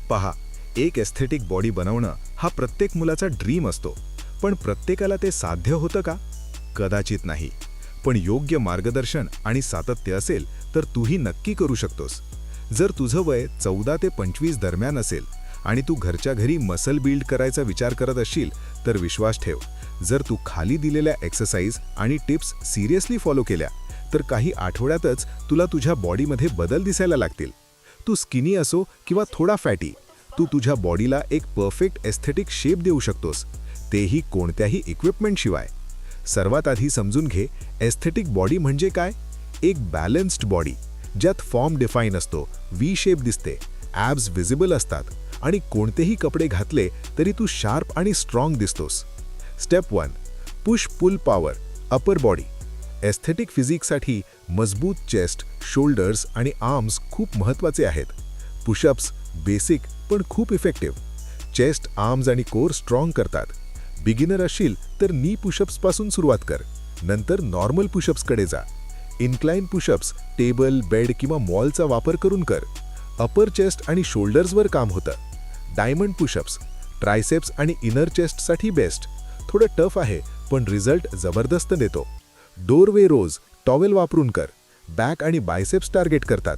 पहा, एक aesthetic body बनवणं हा प्रत्येक मुलाचा ड्रीम असतो, पण प्रत्येकाला ते साध्य होतं का? कदाचित नाही. पण योग्य मार्गदर्शन आणि सातत्य असेल तर तूही नक्की करू शकतोस. जर तुझं वय 14 ते 25 दरम्यान असेल आणि तू घरच्या घरी मसल बिल्ड करायचा विचार करत असशील तर विश्वास ठेव, जर तू खाली दिलेल्या एक्सरसाइज आणि टिप्स सिरियसली फॉलो केल्या तर काही आठवड्यातच तुला तुझ्या बॉडीमध्ये बदल दिसायला लागतील. तू स्किनी असो किंवा थोडा फॅटी, तू तुझ्या बॉडीला एक परफेक्ट एस्थेटिक शेप देऊ शकतोस, तेही कोणत्याही इक्विपमेंटशिवाय. सर्वात आधी समजून घे, एस्थेटिक बॉडी म्हणजे काय? एक बॅलन्स्ड बॉडी ज्यात फॉर्म डिफाईन असतो, व्ही शेप दिसते, ॲब्स विजिबल असतात आणि कोणतेही कपडे घातले तरी तू शार्प आणि स्ट्रॉंग दिसतोस. Step 1. Push pull power, upper body. Aesthetic फिजिक्ससाठी मजबूत चेस्ट, शोल्डर्स आणि आर्म्स खूप महत्त्वाचे आहेत. पुशअप्स बेसिक पण खूप इफेक्टिव्ह. चेस्ट, आर्म्स आणि कोर स्ट्रॉंग करतात. बिगिनर असशील तर नी पुशअप्सपासून सुरुवात कर, नंतर नॉर्मल पुशअप्सकडे जा. इन्क्लाइन पुशअप्स टेबल, बेड किंवा मॉलचा वापर करून कर. अपर चेस्ट आणि शोल्डर्सवर काम होतं. डायमंड पुशअप्स ट्रायसेप्स आणि इनर चेस्टसाठी बेस्ट. थोडं टफ आहे पण रिझल्ट जबरदस्त देतो. डोरवे रोज टॉवेल वापरून कर, बॅक आणि बायसेप्स टार्गेट करतात.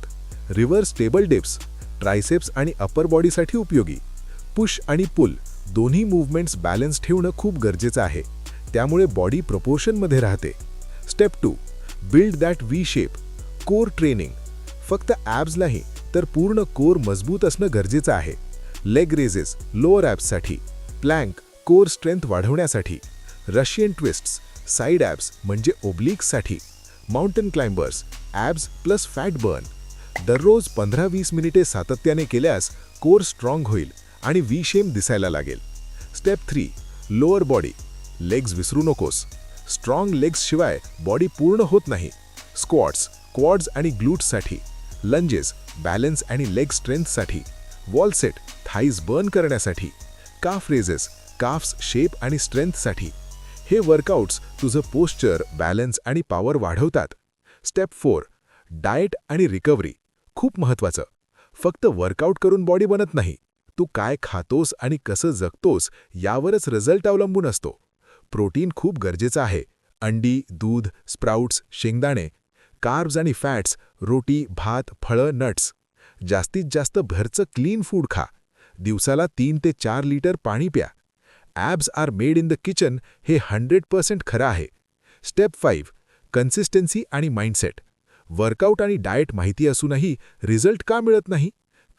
रिव्हर्स टेबल डिप्स ट्रायसेप्स आणि अपर बॉडीसाठी उपयोगी. पुश आणि पुल दोन्ही मूव्हमेंट्स बॅलन्स ठेवणं खूप गरजेचं आहे, त्यामुळे बॉडी प्रपोर्शनमध्ये राहते. Step 2. Build that V shape, core training. फक्त ॲब्स नाही तर पूर्ण कोर मजबूत असणं गरजेचं आहे. लेग रेजेस लोअर ॲब्ससाठी, प्लँक कोर स्ट्रेंथ वाढवण्यासाठी, रशियन ट्विस्ट्स साईड ॲब्स म्हणजे ओब्लिक्ससाठी, mountain climbers abs plus fat burn. दररोज 15-20 मिनिटे सातत्याने केल्यास कोर स्ट्रॉंग होईल आणि व्ही शेप दिसायला लागेल. स्टेप 3. लोअर बॉडी, लेग्स विसरू नकोस. स्ट्रॉंग लेग्स शिवाय बॉडी पूर्ण होत नाही. स्क्वॉट्स क्वाड्स आणि ग्लूट्ससाठी, लंजेस बॅलन्स आणि लेग स्ट्रेंथसाठी, वॉल सेट थाईज बर्न करण्यासाठी, काफ रेजेस काफ्स शेप आणि स्ट्रेंथसाठी. हे वर्कआउट्स तुझं पोश्चर, बॅलन्स आणि पॉवर वाढवतात. स्टेप 4. डाएट आणि रिकव्हरी खूप महत्त्वाचं. फक्त वर्कआउट करून बॉडी बनत नाही, तू काय खातोस आणि कसं जगतोस यावरच रिझल्ट अवलंबून असतो. प्रोटीन खूप गरजेचं आहे. अंडी, दूध, स्प्राउट्स, शेंगदाणे. कार्ब्स आणि फॅट्स रोटी, भात, फळं, नट्स. जास्तीत जास्त घरचं क्लीन फूड खा. दिवसाला 3 ते 4 लिटर पाणी प्या. Abs are made in the kitchen हे 100% खरं आहे. स्टेप 5. कन्सिस्टन्सी आणि माइंडसेट. वर्कआउट आणि डाएट माहिती असूनही रिझल्ट का मिळत नाही?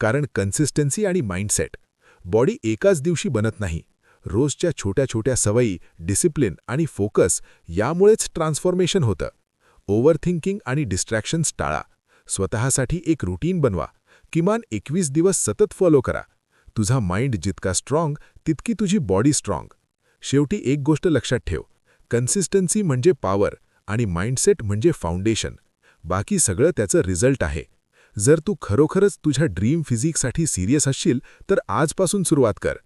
कारण कन्सिस्टन्सी आणि माइंडसेट. बॉडी एकाच दिवशी बनत नाही. रोजच्या छोट्या छोट्या सवयी, डिसिप्लिन आणि फोकस यामुळेच ट्रान्सफॉर्मेशन होतं. ओव्हरथिंकिंग आणि डिस्ट्रॅक्शन्स टाळा. स्वतःसाठी एक रुटीन बनवा. किमान 21 दिवस सतत फॉलो करा. तुझा माइंड जितका स्ट्रॉंग तितकी तुझी बॉडी स्ट्रॉंग. शेवटी एक गोष्ट लक्षात ठेव, कन्सिस्टन्सी म्हणजे पॉवर आणि माइंडसेट म्हणजे फाउंडेशन. बाकी सगळं त्याचं रिझल्ट आहे. जर तू खरोखरच तुझ्या ड्रीम फिजिक्ससाठी सिरियस असशील तर आजपासून सुरुवात कर.